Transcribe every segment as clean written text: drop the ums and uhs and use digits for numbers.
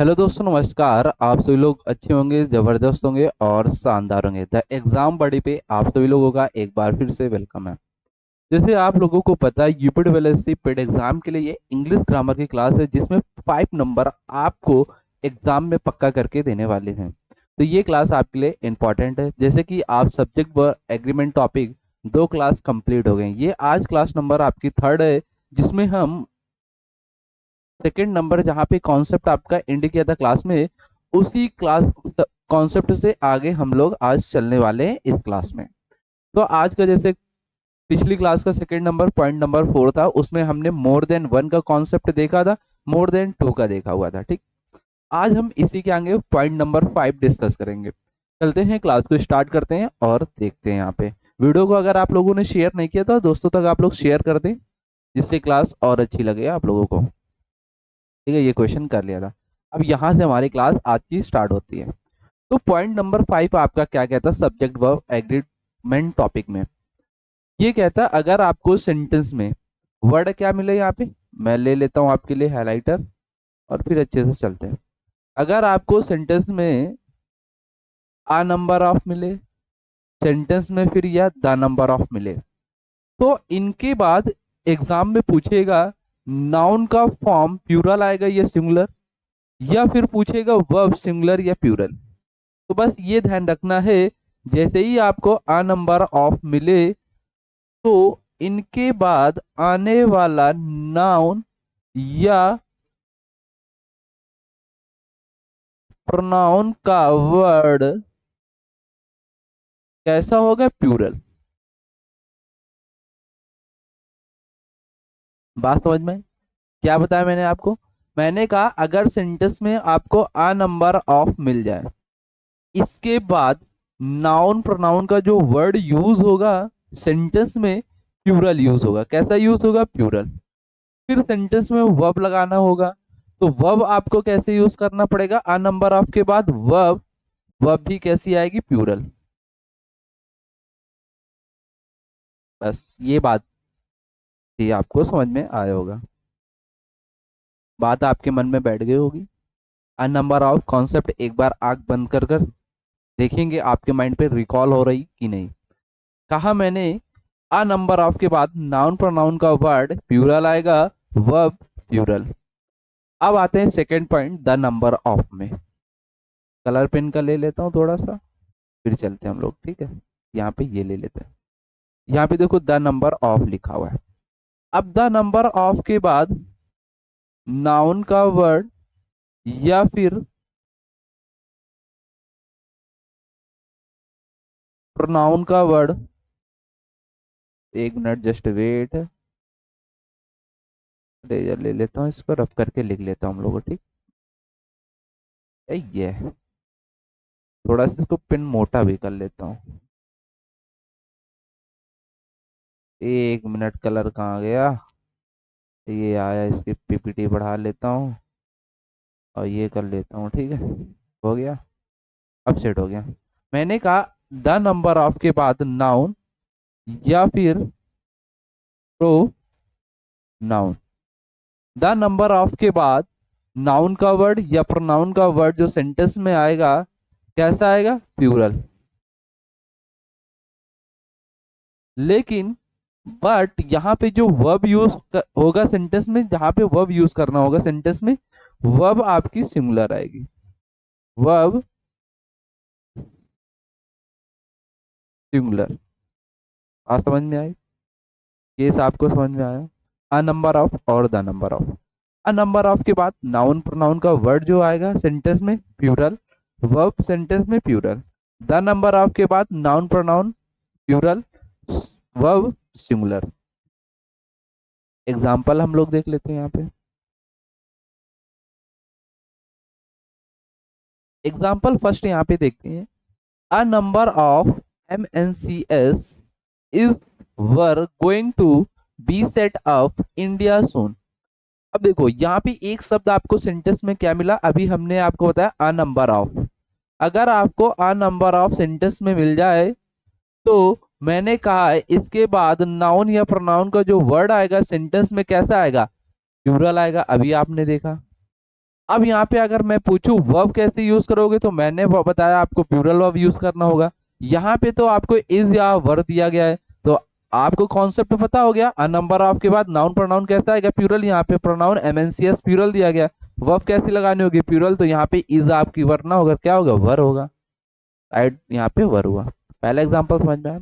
Hello दोस्तों, नमस्कार। आप सभी लोग अच्छे होंगे, जबरदस्त होंगे और शानदार होंगे। द एग्जाम बडी पे आप सभी लोगों का एक बार फिर से वेलकम है। जैसे आप लोगों को पता है, यूपीडब्ल्यूएससी पेड एग्जाम के लिए ये इंग्लिश ग्रामर की क्लास है, जिसमें 5 नंबर आपको एग्जाम में पक्का करके देने वाले हैं। तो ये क्लास आपके लिए इंपॉर्टेंट है। जैसे कि आप सब्जेक्ट व एग्रीमेंट टॉपिक 2 क्लास कंप्लीट हो गए। ये आज क्लास नंबर आपकी थर्ड है, जिसमें हम सेकेंड नंबर जहाँ पे कॉन्सेप्ट आपका एंड किया था क्लास में, उसी क्लास कॉन्सेप्ट से आगे हम लोग आज चलने वाले हैं इस क्लास में। तो आज का जैसे पिछली क्लास का सेकेंड नंबर पॉइंट नंबर 4 था, उसमें हमने मोर देन वन का कॉन्सेप्ट देखा था, मोर देन टू का देखा हुआ था। ठीक, आज हम इसी के आगे पॉइंट नंबर 5 डिस्कस करेंगे। चलते हैं, क्लास को स्टार्ट करते हैं और देखते हैं। यहाँ पे वीडियो को अगर आप लोगों ने शेयर नहीं किया तो दोस्तों तक आप लोग शेयर कर दें, जिससे क्लास और अच्छी लगे आप लोगों को। ठीक है, ये क्वेश्चन कर लिया था। अब यहाँ से हमारी क्लास आज की स्टार्ट होती है। तो पॉइंट नंबर 5 आपका क्या कहता है, सब्जेक्ट वर्ब एग्रीमेंट टॉपिक में। ये कहता है अगर आपको सेंटेंस में वर्ड क्या मिले, यहाँ पे मैं ले लेता हूँ आपके लिए हाइलाइटर और फिर अच्छे से चलते हैं। अगर आपको सेंटेंस में आ नंबर ऑफ मिले, सेंटेंस में फिर या द नंबर ऑफ मिले, तो इनके बाद एग्जाम में पूछेगा नाउन का फॉर्म प्लूरल आएगा या सिंगुलर, या फिर पूछेगा वर्ब सिंगुलर या प्लूरल। तो बस ये ध्यान रखना है, जैसे ही आपको आ नंबर ऑफ मिले तो इनके बाद आने वाला नाउन या प्रोनाउन का वर्ड कैसा होगा, प्लूरल। बात समझ में? क्या बताया मैंने आपको? मैंने कहा अगर सेंटेंस में आपको आ नंबर ऑफ मिल जाए, इसके बाद नाउन प्रोनाउन का जो वर्ड यूज होगा सेंटेंस में, प्लूरल यूज होगा। कैसा यूज होगा, प्लूरल। फिर सेंटेंस में वर्ब लगाना होगा, तो वर्ब आपको कैसे यूज करना पड़ेगा, आ नंबर ऑफ के बाद वर्ब, वर्ब भी कैसी आएगी, प्लूरल। बस ये बात थी, आपको समझ में आया होगा। बात आपके मन में बैठ गई होगी। आ नंबर ऑफ कॉन्सेप्ट एक बार आंख बंद कर कर देखेंगे आपके माइंड पे रिकॉल हो रही कि नहीं। कहा मैंने आ नंबर ऑफ के बाद नाउन प्रोनाउन का वर्ड प्लूरल आएगा, वर्ब प्लूरल। अब आते हैं second point, the number of में। कलर पेन का ले लेता हूँ थोड़ा सा, फिर चलते हैं हम लोग। ठीक है, यहाँ पे ये ले लेते हैं। यहाँ पे देखो द नंबर ऑफ लिखा हुआ है। अब द नंबर ऑफ के बाद नाउन का वर्ड या फिर प्रोनाउन का वर्ड, एक मिनट जस्ट वेट, रेजर ले लेता हूँ, इस पर रफ करके लिख लेता हूँ हम लोग। ठीक है, ये थोड़ा सा इसको पिन मोटा भी कर लेता हूँ। एक मिनट, कलर कहाँ गया, ये आया, इसकी पीपीटी बढ़ा लेता हूँ और ये कर लेता हूँ। ठीक है, हो गया, अब सेट हो गया। मैंने कहा द नंबर ऑफ के बाद नाउन या फिर pro noun. The number of के बाद नाउन का वर्ड या प्रोनाउन का वर्ड जो सेंटेंस में आएगा, कैसा आएगा, प्लूरल। लेकिन बट यहाँ पे जो वर्ब यूज होगा सेंटेंस में, जहां पे वर्ब यूज करना होगा सेंटेंस में, वर्ब आपकी सिंगुलर आएगी, वर्ब सिंगुलर। बात समझ में आई? केस आपको समझ में आया? अ नंबर ऑफ और the number of. A number of के बाद नाउन प्रोनाउन का वर्ड जो आएगा सेंटेंस में, प्लूरल, वर्ब सेंटेंस में प्लूरल। द नंबर ऑफ के बाद noun pronoun plural, verb singular. Example हम लोग देख लेते हैं यहाँ पे। एग्जाम्पल फर्स्ट यहाँ पे देखते हैं। अ number of MNCs is were going to be set up India soon। अब देखो यहाँ पे एक शब्द आपको सेंटेंस में क्या मिला, अभी हमने आपको बताया अ नंबर ऑफ। अगर आपको अ नंबर ऑफ सेंटेंस में मिल जाए, तो मैंने कहा है इसके बाद नाउन या प्रोनाउन का जो वर्ड आएगा सेंटेंस में कैसा आएगा, प्लूरल आएगा। अभी आपने देखा। अब यहाँ पे अगर मैं पूछूं वर्ब कैसे यूज करोगे, तो मैंने बताया आपको प्लूरल वर्ब यूज करना होगा। यहाँ पे तो आपको इज या वर दिया गया है, तो आपको कॉन्सेप्ट पता हो गया। अ नंबर ऑफ के बाद नाउन प्रोनाउन कैसा आएगा, प्लूरल। यहाँ पे प्रोनाउन एमएनसीएस प्लूरल दिया गया। वर्ब कैसी लगानी होगी, प्लूरल, तो यहाँ पे इज आपकी वरना होगा, क्या होगा, वर होगा। राइट, यहाँ पे वर हुआ। पहला एग्जाम्पल समझ में आया।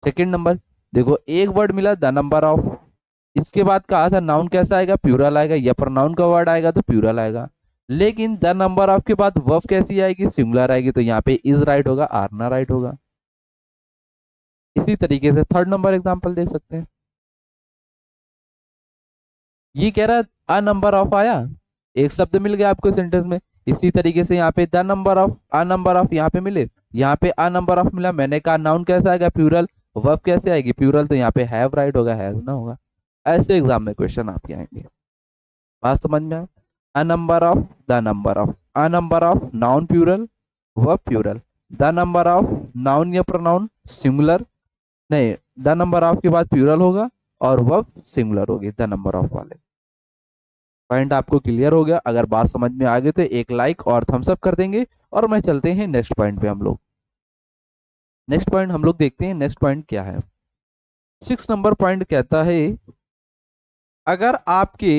सेकेंड नंबर देखो, एक वर्ड मिला द नंबर ऑफ, इसके बाद कहा था नाउन कैसा आएगा, प्लूरल आएगा, या प्रोनाउन का वर्ड आएगा तो प्लूरल आएगा। लेकिन द नंबर ऑफ के बाद वर्ब कैसी आएगी, सिंगुलर आएगी, तो यहाँ पे इज राइट होगा, आर ना राइट होगा। इसी तरीके से थर्ड नंबर एग्जांपल देख सकते हैं। ये कह रहा है अ नंबर ऑफ आया, एक शब्द मिल गया आपको सेंटेंस में। इसी तरीके से यहाँ पे the number of, a number of यहाँ पे मिले, यहाँ पे अ नंबर ऑफ मिला, मैंने कहा नाउन कैसा आएगा, प्लूरल, वर्ब कैसे आएगी, प्लूरल, तो यहाँ पे हैव राइट होगा, हैव ना होगा। ऐसे एग्जाम में क्वेश्चन आपके आएंगे। बात समझ में आए। A number of, the number of, a number of noun plural, verb plural, the number of noun या प्रोनाउन सिंगुलर, नहीं, द नंबर ऑफ के बाद प्लूरल होगा और वर्ब सिंगुलर होगी द नंबर ऑफ वाले। पॉइंट आपको क्लियर हो गया? अगर बात समझ में आ गई तो एक लाइक और थम्स अप कर देंगे, और मैं चलते हैं नेक्स्ट पॉइंट पे हम लोग। नेक्स्ट पॉइंट हम लोग देखते हैं, नेक्स्ट पॉइंट क्या है। 6 नंबर पॉइंट कहता है, अगर आपके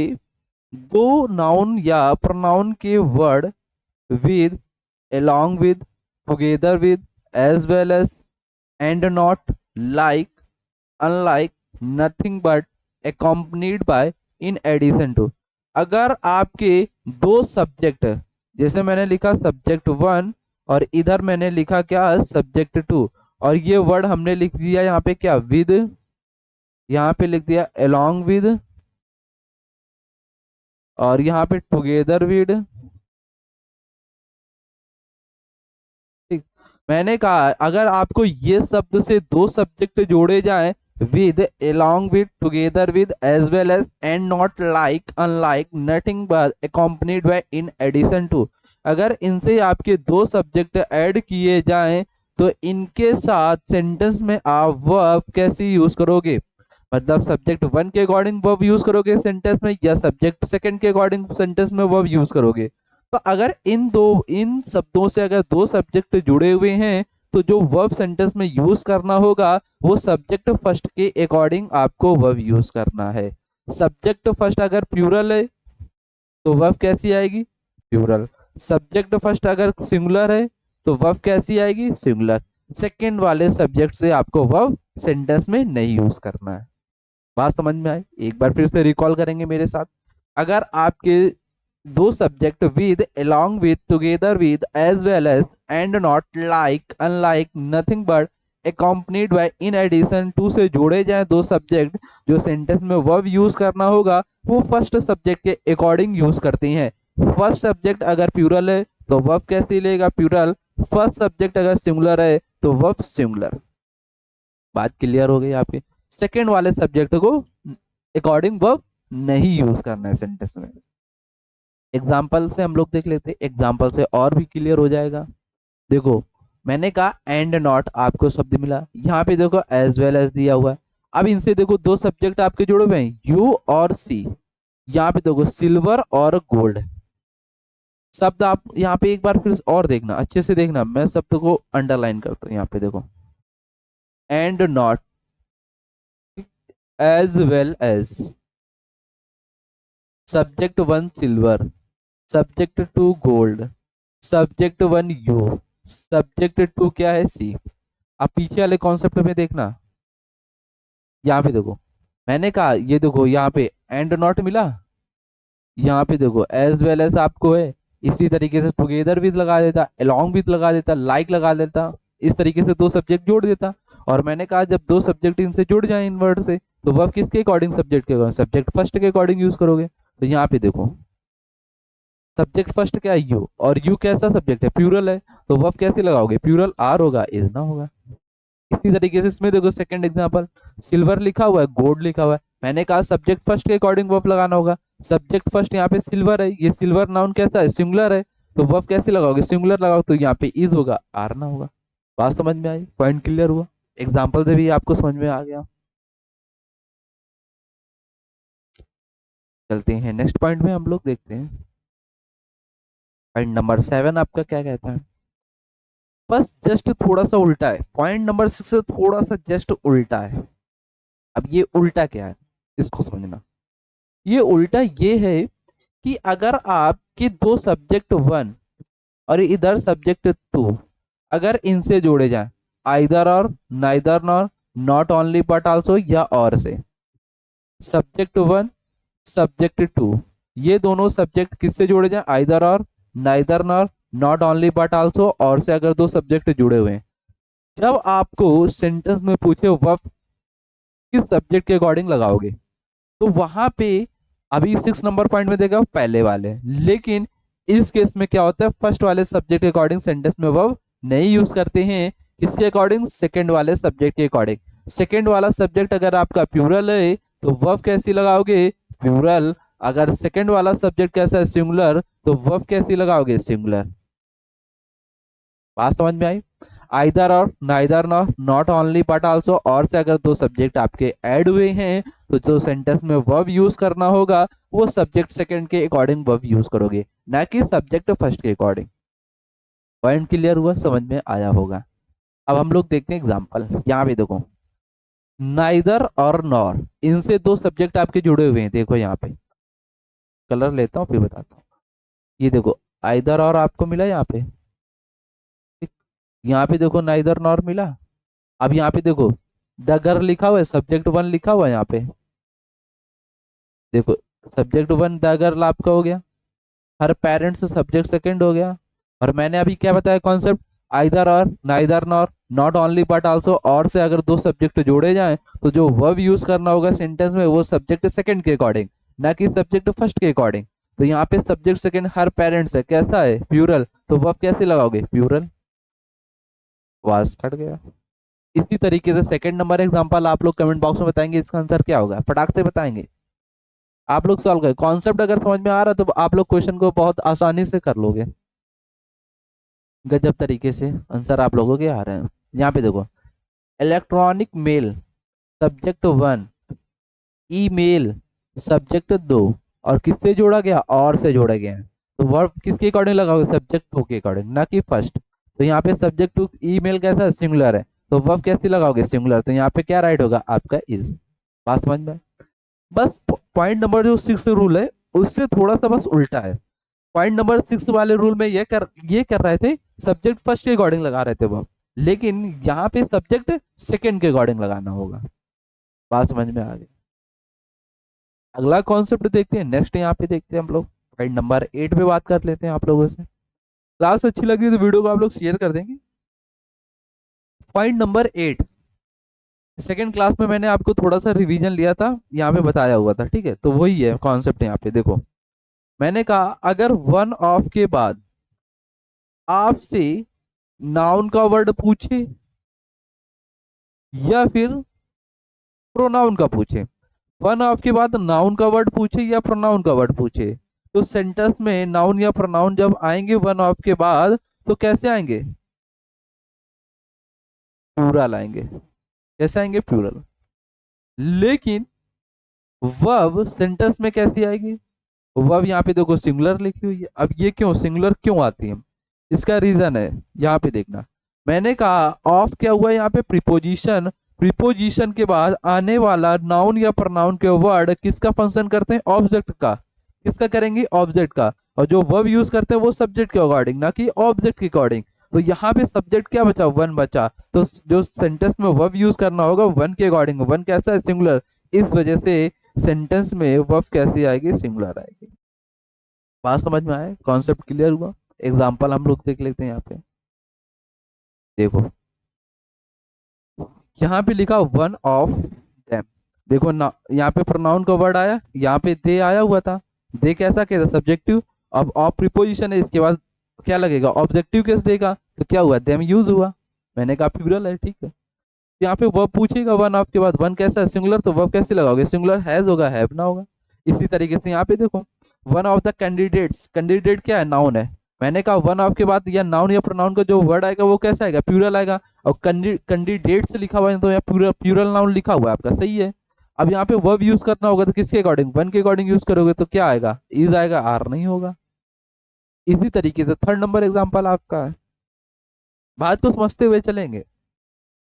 दो नाउन या प्रोनाउन के word with, along with, together with, as well as, and not, like, unlike, nothing but, accompanied by, in addition to, अगर आपके दो सब्जेक्ट, जैसे मैंने लिखा सब्जेक्ट वन और इधर मैंने लिखा क्या, सब्जेक्ट टू, और ये वर्ड हमने लिख दिया यहाँ पे क्या, विद, यहाँ पे लिख दिया along with, और यहाँ पे टुगेदर विद। ठीक, मैंने कहा अगर आपको ये शब्द से दो सब्जेक्ट जोड़े जाएं, with, along with, together with, as well as, and not, like, unlike, nothing but, accompanied by, in addition to, अगर इनसे आपके दो सब्जेक्ट ऐड किए जाएं, तो इनके साथ सेंटेंस में आप वर्ब कैसे यूज करोगे, मतलब सब्जेक्ट वन के अकॉर्डिंग वर्ब यूज करोगे सेंटेंस में, या सब्जेक्ट सेकंड के अकॉर्डिंग सेंटेंस में वर्ब यूज करोगे। तो अगर इन शब्दों से अगर दो सब्जेक्ट जुड़े हुए हैं, तो जो वर्ब सेंटेंस में यूज करना होगा वो सब्जेक्ट फर्स्ट के अकॉर्डिंग आपको वर्ब यूज करना है। सब्जेक्ट फर्स्ट अगर प्लूरल है तो वर्ब कैसी आएगी, प्लूरल। सब्जेक्ट फर्स्ट अगर सिंगुलर है तो वर्ब कैसी आएगी, सिंगुलर। सेकंड वाले सब्जेक्ट से आपको वर्ब सेंटेंस में नहीं यूज करना है। बात समझ में आई? एक बार फिर से रिकॉल करेंगे मेरे साथ। अगर आपके दो subject with, along with, together with, as well as, and not, like, unlike, nothing but, accompanied by, in addition to से जोड़े जाएं दो सब्जेक्ट, जो सेंटेंस में वर्ब यूज करना होगा वो फर्स्ट सब्जेक्ट के अकॉर्डिंग यूज करते हैं। फर्स्ट सब्जेक्ट अगर प्लूरल है तो वर्ब कैसे लेगा, प्लूरल। फर्स्ट सब्जेक्ट अगर सिंगुलर है तो वर्ब सिंगुलर। बात क्लियर हो गई आपकी? सेकेंड वाले सब्जेक्ट को अकॉर्डिंग वर्ब नहीं यूज करना है सेंटेंस में। एग्जाम्पल से हम लोग देख लेते हैं, एग्जाम्पल से और भी क्लियर हो जाएगा। देखो, मैंने कहा एंड नॉट, आपको शब्द मिला, यहाँ पे देखो एज वेल एज दिया हुआ है। अब इनसे देखो दो सब्जेक्ट आपके जुड़े हुए हैं, यू और सी। यहाँ पे देखो सिल्वर और गोल्ड। शब्द आप यहाँ पे एक बार फिर और देखना, अच्छे से देखना, मैं शब्द को अंडरलाइन करता हूँ। यहाँ पे देखो and not, as well as, subject one silver, subject two gold, subject one you, subject two क्या है, सी। अब पीछे वाले कॉन्सेप्ट में देखना, यहाँ पे देखो मैंने कहा, ये देखो यहाँ पे एंड नॉट मिला, यहाँ पे देखो एज वेल एज आपको है। इसी तरीके से टुगेदर विद लगा देता, अलोंग विद लगा देता, लाइक लगा देता, इस तरीके से दो सब्जेक्ट जोड़ देता। और मैंने कहा जब दो सब्जेक्ट इनसे जुड़ जाए इन वर्ड से, तो वर्ब किसके अकॉर्डिंग, सब्जेक्ट के अकॉर्डिंग, सब्जेक्ट फर्स्ट के अकॉर्डिंग यूज करोगे। तो यहाँ पे देखो सब्जेक्ट फर्स्ट क्या है, यू, और यू कैसा सब्जेक्ट है, प्लूरल है, तो वर्ब कैसे लगाओगे, प्लूरल, आर होगा, इज ना होगा। इसी तरीके से इसमें देखो सेकंड एग्जांपल, सिल्वर लिखा हुआ है, गोल्ड लिखा हुआ है, मैंने कहा सब्जेक्ट फर्स्ट के अकॉर्डिंग वर्ब लगाना होगा। सब्जेक्ट फर्स्ट यहाँ पे सिल्वर है, ये सिल्वर नाउन कैसा है, सिंगुलर है, तो वर्ब कैसे लगाओगे, सिंगुलर लगाओ, तो यहाँ पे इज होगा, आर ना होगा। बात समझ में आई? पॉइंट क्लियर हुआ? एग्जाम्पल से भी आपको समझ में आ गया। चलते हैं नेक्स्ट पॉइंट में हम लोग देखते हैं। पॉइंट नंबर 7 आपका क्या कहता है? बस जस्ट थोड़ा सा उल्टा है, पॉइंट नंबर 6 से थोड़ा सा जस्ट उल्टा है। अब ये उल्टा क्या है, इसको समझना। ये उल्टा ये है कि अगर आपके दो सब्जेक्ट 1 और इधर सब्जेक्ट 2 अगर इनसे जोड़े जाए, आइदर और, neither nor, not only but also या और से, सब्जेक्ट 1 सब्जेक्ट 2, ये दोनों सब्जेक्ट किससे जोड़े जाए, आइदर और, neither nor, not only but also और से अगर दो सब्जेक्ट जुड़े हुए हैं, जब आपको सेंटेंस में पूछे वर्ब किस सब्जेक्ट के अकॉर्डिंग लगाओगे, तो वहां पे अभी 6 नंबर पॉइंट में देगा पहले वाले, लेकिन इस केस में क्या होता है, फर्स्ट वाले सब्जेक्ट के अकॉर्डिंग सेंटेंस में वर्ब नहीं यूज करते हैं। किसके अकॉर्डिंग, सेकंड वाले सब्जेक्ट के अकॉर्डिंग। सेकंड वाला सब्जेक्ट अगर आपका प्लूरल है तो वर्ब कैसी लगाओगे, प्लूरल। अगर सेकंड वाला सब्जेक्ट कैसा है, सिंगुलर, तो वर्ब कैसी लगाओगे, सिंगुलर। बात समझ में आई? आइदर और, neither nor, not only but also और से अगर दो सब्जेक्ट आपके ऐड हुए हैं, तो जो सेंटेंस में वर्ब यूज करना होगा वो सब्जेक्ट सेकंड के अकॉर्डिंग वर्ब यूज करोगे, ना कि सब्जेक्ट फर्स्ट के अकॉर्डिंग। पॉइंट क्लियर हुआ, समझ में आया होगा। अब हम लोग देखते हैं एग्जांपल। यहाँ पे देखो, नाइदर और नॉर, इनसे दो सब्जेक्ट आपके जुड़े हुए हैं। देखो यहाँ पे कलर लेता हूँ फिर बताता हूँ। ये देखो, आइदर और आपको मिला यहाँ पे, ठीक? यहाँ पे देखो नाइदर नॉर मिला। अब यहाँ पे देखो द गर्ल लिखा हुआ है, सब्जेक्ट 1 लिखा हुआ है यहाँ पे। देखो सब्जेक्ट 1 द गर्ल आपका हो गया, हर पेरेंट्स सब्जेक्ट सेकंड हो गया। और मैंने अभी क्या बताया कॉन्सेप्ट, आइदर और, neither nor, not only but also और से अगर दो सब्जेक्ट जोड़े जाएं, तो जो वर्ब यूज करना होगा सेंटेंस में वो सब्जेक्ट सेकंड के अकॉर्डिंग, ना कि सब्जेक्ट फर्स्ट के अकॉर्डिंग। तो यहाँ पे सब्जेक्ट सेकंड हर पेरेंट्स है, कैसा है, प्लूरल, तो वर्ब कैसे लगाओगे, प्लूरल। वास कट गया। इसी तरीके से सेकंड नंबर एग्जांपल आप लोग कमेंट बॉक्स में बताएंगे, इसका आंसर क्या होगा, फटाक से बताएंगे। आप लोग सॉल्व करें, कॉन्सेप्ट अगर समझ में आ रहा है तो आप लोग क्वेश्चन को बहुत आसानी से कर लोगे। गजब तरीके से आंसर आप लोगों के आ रहे हैं। यहाँ पे देखो, electronic mail subject 1, email subject 2, और किससे जोड़ा गया, और से जोड़ा गया है। तो वर्ब किसके अकॉर्डिंग लगाओगे, सब्जेक्ट 2 के अकॉर्डिंग, ना कि फर्स्ट। तो यहाँ पे सब्जेक्ट 2 ईमेल कैसा है, सिंगुलर है, तो वर्ब कैसे लगाओगे, सिंगुलर। तो यहाँ पे क्या राइट होगा आपका, इज। बात समझ में? बस पॉइंट नंबर जो 6 रूल है उससे थोड़ा सा बस उल्टा है। पॉइंट नंबर 6 वाले रूल में ये कर रहे थे, सब्जेक्ट फर्स्ट के अकॉर्डिंग लगा रहे थे वो, लेकिन यहाँ पे सब्जेक्ट सेकंड के अकॉर्डिंग लगाना होगा। बात समझ में आ गई? अगला कॉन्सेप्ट देखते हैं, नेक्स्ट यहाँ पे देखते हैं हम लोग, पॉइंट नंबर 8 पे बात कर लेते हैं आप लोगों से। क्लास अच्छी लगी तो वीडियो को आप लोग शेयर कर देंगे। पॉइंट नंबर 8, सेकेंड क्लास में मैंने आपको थोड़ा सा रिवीजन लिया था, यहाँ पे बताया हुआ था, ठीक है, तो वही है कॉन्सेप्ट। यहाँ पे देखो, मैंने कहा अगर वन ऑफ के बाद आपसे नाउन का वर्ड पूछे या फिर प्रोनाउन का पूछे, वन ऑफ के बाद नाउन का वर्ड पूछे या प्रोनाउन का वर्ड पूछे, तो सेंटेंस में नाउन या प्रोनाउन जब आएंगे वन ऑफ के बाद, तो कैसे आएंगे, प्लूरल आएंगे। कैसे आएंगे, प्लूरल। लेकिन वर्ब सेंटेंस में कैसी आएगी, वर्ब यहाँ पे देखो सिंगुलर लिखी हुई है। अब ये क्यों सिंगुलर क्यों आती है, इसका रीजन है, यहाँ पे देखना। मैंने कहा ऑफ क्या हुआ यहाँ पे, प्रीपोजिशन। प्रीपोजिशन के बाद आने वाला नाउन या प्रोनाउन के वर्ड किसका फंक्शन करते हैं, ऑब्जेक्ट का। किसका करेंगे, ऑब्जेक्ट का। और जो वर्ब यूज करते हैं वो सब्जेक्ट के अकॉर्डिंग, ना कि ऑब्जेक्ट के अकॉर्डिंग। तो यहाँ पे सब्जेक्ट क्या बचा, वन बचा। तो जो सेंटेंस में वर्ब यूज करना होगा वन के अकॉर्डिंग, वन कैसा है, सिंगुलर। इस वजह से सेंटेंस में वर्ब कैसी आएगी, सिंगुलर आएगी। बात समझ में आए, कॉन्सेप्ट क्लियर हुआ। एग्जाम्पल हम लोग देख लेते हैं यहाँ पे। देखो यहाँ पे लिखा वन ऑफ देम। देखो ना, यहाँ पे प्रोनाउन का वर्ड आया, यहाँ पे दे आया हुआ था। दे कैसा कैसा, सब्जेक्टिव। अब ऑफ प्रीपोजिशन है, इसके बाद क्या लगेगा, ऑब्जेक्टिव केस देगा, तो क्या हुआ, देम यूज हुआ। मैंने कहा प्लूरल है, ठीक है। यहाँ पे वर्ब पूछेगा वन ऑफ के बाद, वन कैसा है, सिंगुलर, तो वर्ब कैसे लगाओगे, सिंगुलर, हैज होगा, हैव ना होगा। इसी तरीके से यहाँ पे देखो, one of the candidates, candidate क्या है, नाउन है। मैंने कहा वन ऑफ के बाद या नाउन या प्रोनाउन का जो वर्ड आएगा वो कैसा आएगा, प्लूरल आएगा। और कैंडिडेट से लिखा हुआ है तो यहाँ प्लूरल प्लूरल नाउन लिखा हुआ है आपका, सही है। अब यहाँ पे वर्ब यूज करना होगा तो किसके अकॉर्डिंग, वन के अकॉर्डिंग यूज करोगे तो क्या आएगा, इज आएगा, आर नहीं होगा। इसी तरीके से थर्ड नंबर एग्जाम्पल आपका है। बात को समझते हुए चलेंगे,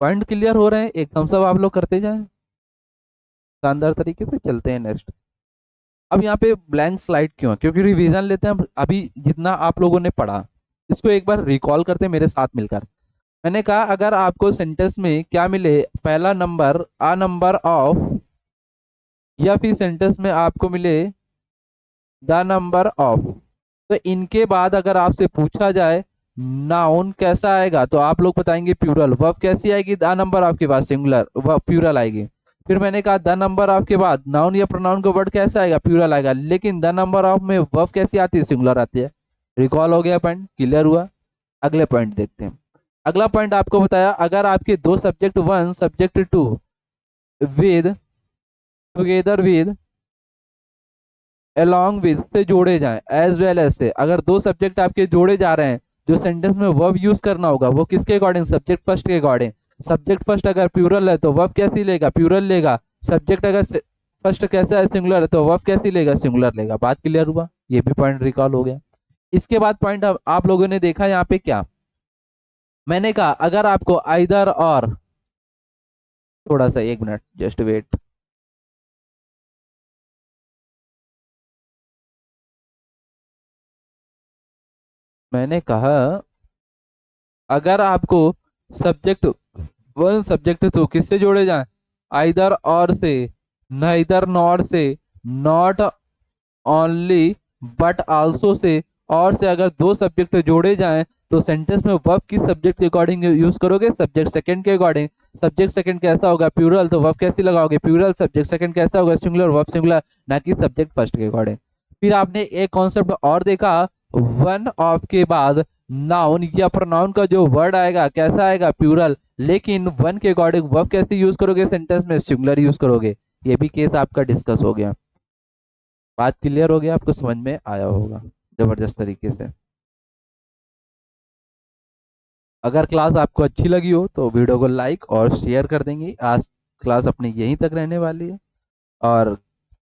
पॉइंट क्लियर हो रहे हैं, एक थम्स अप आप लोग करते जाएं, शानदार तरीके से चलते हैं नेक्स्ट। अब यहाँ पे ब्लैंक स्लाइड क्यों है? क्योंकि रिवीजन लेते हैं हम अभी जितना आप लोगों ने पढ़ा, इसको एक बार रिकॉल करते हैं मेरे साथ मिलकर। मैंने कहा अगर आपको सेंटेंस में क्या मिले, पहला नंबर आ नंबर ऑफ, या फिर सेंटेंस में आपको मिले द नंबर ऑफ, तो इनके बाद अगर आपसे पूछा जाए नाउन कैसा आएगा, तो आप लोग बताएंगे प्यूरल। वर्ब कैसी आएगी? द नंबर ऑफ के बाद सिंगुलर वर्ब प्यूरल आएगी। फिर मैंने कहा द नंबर ऑफ के बाद नाउन या प्रोनाउन का वर्ड कैसा आएगा? प्यूरल आएगा। लेकिन द नंबर ऑफ में वर्ब कैसी आती है? सिंगुलर आती है। रिकॉल हो गया, पॉइंट क्लियर हुआ। अगले पॉइंट देखते हैं। अगला पॉइंट आपको बताया अगर आपके दो subject one subject two with together with along with से जोड़े जाएं, एज वेल एज से, अगर दो सब्जेक्ट आपके जोड़े जा रहे हैं, जो सेंटेंस में वर्ब यूज करना होगा वो किसके अकॉर्डिंग? सब्जेक्ट फर्स्ट के अकॉर्डिंग। सब्जेक्ट फर्स्ट अगर प्यूरल है तो वर्ब कैसी लेगा? प्यूरल लेगा। सब्जेक्ट अगर फर्स्ट कैसा है? सिंगुलर है, तो वर्ब कैसी लेगा? सिंगुलर लेगा। बात क्लियर हुआ, ये भी पॉइंट रिकॉल हो गया। इसके बाद पॉइंट आप लोगों ने देखा यहाँ पे क्या, मैंने कहा अगर आपको आइदर और, थोड़ा सा एक मिनट जस्ट वेट, मैंने कहा अगर आपको सब्जेक्ट वन सब्जेक्ट टू किससे जोड़े जाएं? आइदर और से, नाइदर नॉर से, not only but also say, और से अगर दो सब्जेक्ट जोड़े जाएं तो सेंटेंस में वर्ब किस सब्जेक्ट के अकॉर्डिंग यूज करोगे? सब्जेक्ट सेकंड के अकॉर्डिंग। सब्जेक्ट सेकंड कैसा होगा? प्यूरल, तो वर्ब कैसी लगाओगे? प्यूरल। सब्जेक्ट सेकंड कैसा होगा? सिंगुलर, वर्ब सिंगुलर, ना कि सब्जेक्ट फर्स्ट के अकॉर्डिंग। फिर आपने एक कॉन्सेप्ट और देखा, वन ऑफ के बाद नाउन या प्रोनाउन का जो वर्ड आएगा कैसा आएगा? प्यूरल। लेकिन वन के अकॉर्डिंग वर्ब कैसे यूज करोगे सेंटेंस में? सिंगुलर यूज करोगे। ये भी केस आपका डिस्कस हो गया। बात क्लियर हो गया, आपको समझ में आया होगा जबरदस्त तरीके से। अगर क्लास आपको अच्छी लगी हो तो वीडियो को लाइक और शेयर कर देंगे। आज क्लास अपनी यहीं तक रहने वाली है। और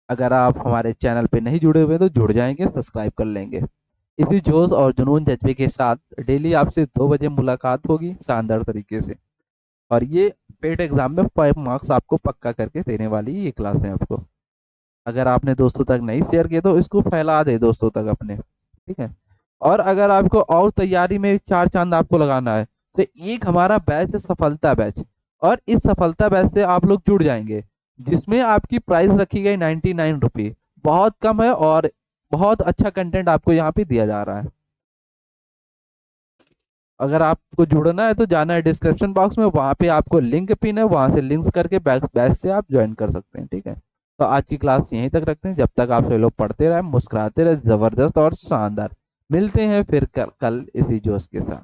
अगर आप हमारे चैनल पे नहीं जुड़े हुए तो जुड़ जाएंगे, सब्सक्राइब कर लेंगे। इसी जोश और जुनून जज्बे के साथ डेली आपसे 2 बजे मुलाकात होगी शानदार तरीके से। और ये पेड एग्जाम में 5 मार्क्स आपको पक्का करके देने वाली ये क्लास है आपको। अगर आपने दोस्तों तक नहीं शेयर किया तो इसको फैला दे दोस्तों तक अपने, ठीक है। और अगर आपको और तैयारी में 4 चांद आपको लगाना है तो एक हमारा बैच है सफलता बैच, और इस सफलता बैच से आप लोग जुड़ जाएंगे, जिसमें आपकी प्राइस रखी गई 99 रुपये। बहुत कम है और बहुत अच्छा कंटेंट आपको यहाँ पे दिया जा रहा है। अगर आपको जुड़ना है तो जाना है डिस्क्रिप्शन बॉक्स में, वहाँ पे आपको लिंक पिन है, वहाँ से लिंक्स करके बैच बैच से आप ज्वाइन कर सकते हैं, ठीक है। तो आज की क्लास यहीं तक रखते हैं, जब तक आप सभी लोग पढ़ते रहे, मुस्कुराते रहे, जबरदस्त और शानदार। मिलते हैं फिर कल इसी जोश के साथ।